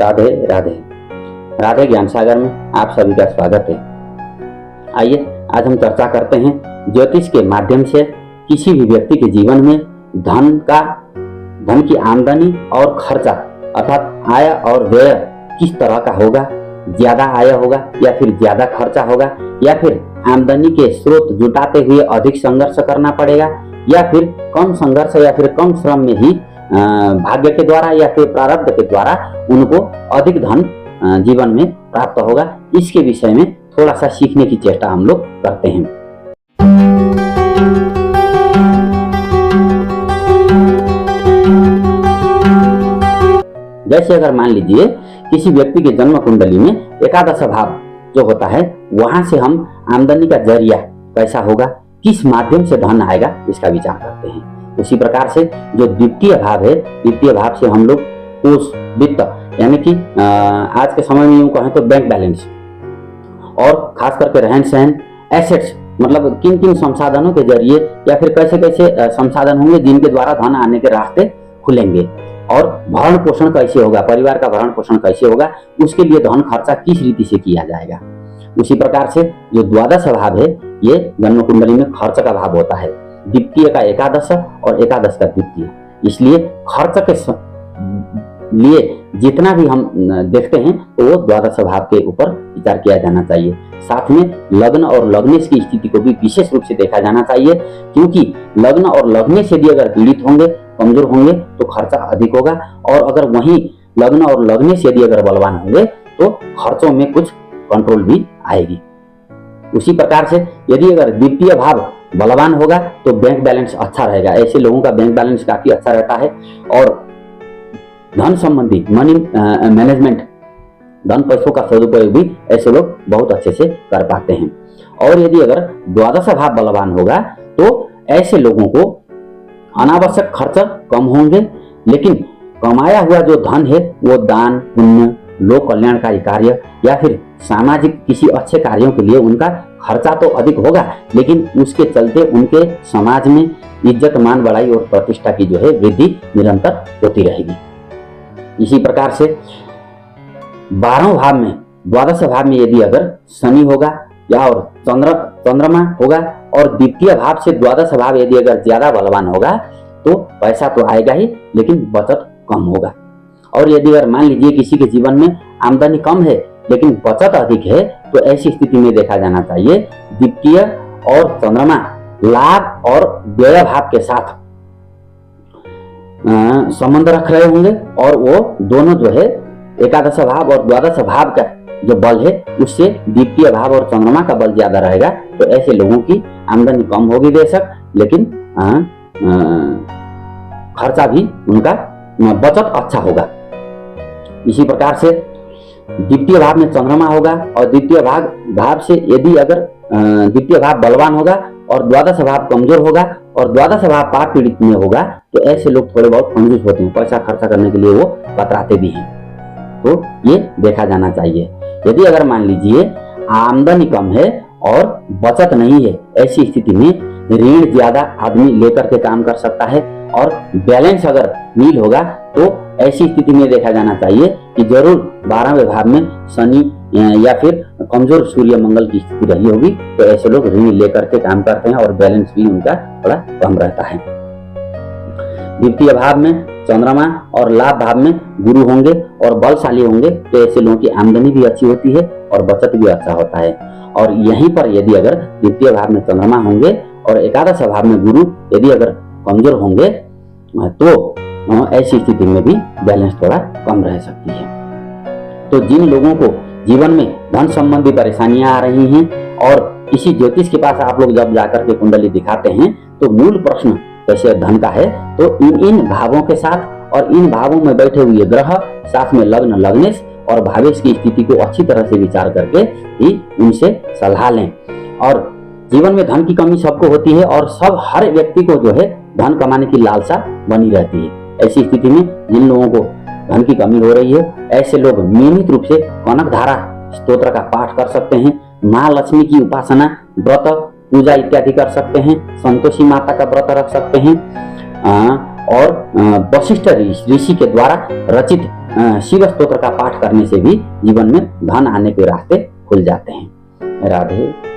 राधे राधे। राधे ज्ञान सागर में आप सभी का स्वागत है। आइए आज हम चर्चा करते हैं ज्योतिष के माध्यम से किसी भी व्यक्ति के जीवन में धन की आमदनी और खर्चा अर्थात आय और व्यय किस तरह का होगा। ज्यादा आय होगा या फिर ज्यादा खर्चा होगा, या फिर आमदनी के स्रोत जुटाते हुए अधिक संघर्ष करना पड़ेगा, या फिर कम संघर्ष या फिर कम श्रम में ही भाग्य के द्वारा या फिर प्रारब्ध के द्वारा उनको अधिक धन जीवन में प्राप्त होगा। इसके विषय में थोड़ा सा सीखने की चेष्टा हम लोग करते हैं। जैसे अगर मान लीजिए किसी व्यक्ति के जन्म कुंडली में एकादश भाव जो होता है, वहां से हम आमदनी का जरिया कैसा होगा, किस माध्यम से धन आएगा, इसका विचार करते हैं। उसी प्रकार से जो द्वितीय भाव है, द्वितीय भाव से हम लोग कोष वित्त यानी कि आज के समय में यूं कहें तो बैंक बैलेंस और खास करके रहन सहन एसेट्स, मतलब किन किन संसाधनों के जरिए या फिर कैसे कैसे संसाधन होंगे जिनके द्वारा धन आने के रास्ते खुलेंगे, और भरण पोषण कैसे होगा, परिवार का भरण पोषण कैसे होगा, उसके लिए धन खर्चा किस रीति से किया जाएगा। उसी प्रकार से जो द्वादश भाव है, ये जन्म कुंडली में खर्च का भाव होता है। द्वितीय का एकादश और एकादश का द्वितीय, इसलिए खर्च के लिए जितना भी हम देखते हैं तो वो द्वादश भाव के ऊपर विचार किया जाना चाहिए। साथ में लग्न और लग्नेश की स्थिति को भी विशेष रूप से देखा जाना चाहिए, क्योंकि लग्न और लग्नेश यदि अगर पीड़ित होंगे, कमजोर होंगे तो खर्चा अधिक होगा, और अगर वहीं लग्न और लग्नेश यदि अगर बलवान होंगे तो खर्चों में कुछ कंट्रोल भी आएगी। उसी प्रकार से यदि अगर द्वितीय भाव बलवान होगा तो बैंक बैलेंस अच्छा रहेगा। ऐसे लोगों का बैंक बैलेंस काफी अच्छा रहता है, और धन संबंधी मनी मैनेजमेंट, धन पैसों का सदुपयोग भी ऐसे लोग बहुत अच्छे से कर पाते हैं। और यदि अगर द्वादश भाव बलवान होगा तो ऐसे लोगों को अनावश्यक खर्च कम होंगे, लेकिन कमाया हुआ जो धन है वो दान पुण्य, लोक कल्याणकारी कार्य या फिर सामाजिक किसी अच्छे कार्यों के लिए उनका खर्चा तो अधिक होगा, लेकिन उसके चलते उनके समाज में इज्जत मान बढ़ाई और प्रतिष्ठा की जो है वृद्धि निरंतर होती रहेगी। इसी प्रकार से 12वें भाव में, द्वादश भाव में यदि अगर शनि होगा या और चंद्रमा होगा, और द्वितीय भाव से द्वादश भाव यदि अगर ज्यादा बलवान होगा तो पैसा तो आएगा ही, लेकिन बचत कम होगा। और यदि अगर मान लीजिए किसी के जीवन में आमदनी कम है लेकिन बचत अधिक है, तो ऐसी स्थिति में देखा जाना चाहिए द्वितीय और चंद्रमा लाभ और व्यय भाव के साथ संबंध रख रहे होंगे, और वो दोनों जो है एकादश भाव और द्वादश भाव का जो बल है उससे द्वितीय भाव और चंद्रमा का बल ज्यादा रहेगा। तो ऐसे लोगों की आमदनी कम होगी बेशक, लेकिन खर्चा भी उनका, बचत अच्छा होगा। इसी प्रकार से द्वितीय भाव में चंद्रमा होगा और द्वितीय भाव से यदि अगर द्वितीय भाव बलवान होगा और द्वादश भाव कमजोर होगा और द्वादश भाव पाप पीड़ित में होगा, तो ऐसे लोग थोड़े बहुत कंजूस होते हैं, पैसा खर्चा करने के लिए वो कतराते भी हैं। तो ये देखा जाना चाहिए। यदि अगर मान लीजिए आमदनी कम है और बचत नहीं है, ऐसी स्थिति में ऋण ज्यादा आदमी लेकर के काम कर सकता है, और बैलेंस अगर नील होगा तो ऐसी स्थिति में देखा जाना चाहिए कि जरूर 12वें भाव में शनि या फिर कमजोर सूर्य मंगल की स्थिति रही होगी, तो ऐसे लोग ऋण लेकर के काम करते हैं और बैलेंस भी उनका थोड़ा कम रहता है। द्वितीय भाव में चंद्रमा और लाभ भाव में गुरु होंगे और बलशाली होंगे, तो ऐसे लोगों की आमदनी भी अच्छी होती है और बचत भी अच्छा होता है। और यहीं पर यदि अगर द्वितीय भाव में चंद्रमा होंगे और एकादश भाव में गुरु यदि अगर कमजोर होंगे तो ऐसी स्थिति में भी बैलेंस थोड़ा कम रह सकती है। तो जिन लोगों को जीवन में धन संबंधी परेशानियां आ रही हैं और किसी ज्योतिष के पास आप लोग जब जाकर के कुंडली दिखाते हैं तो मूल प्रश्न जैसे धन का है, तो इन भावों के साथ और इन भावों में बैठे हुए ग्रह, साथ में लग्न लग्नेश और भावेश की स्थिति को अच्छी तरह से विचार करके ही उनसे सलाह लें। और जीवन में धन की कमी सबको होती है और हर व्यक्ति को जो है धन कमाने की लालसा बनी रहती है। ऐसी स्थिति में जिन लोगों को धन की कमी हो रही है, ऐसे लोग नियमित रूप से कनक धारा स्तोत्र का पाठ कर सकते हैं, माँ लक्ष्मी की उपासना, व्रत, पूजा इत्यादि कर सकते हैं, संतोषी माता का व्रत रख सकते हैं, और वशिष्ठ ऋषि के द्वारा रचित शिव स्तोत्र का पाठ करने से भी जीवन में धन आने के रास्ते खुल जाते हैं। राधे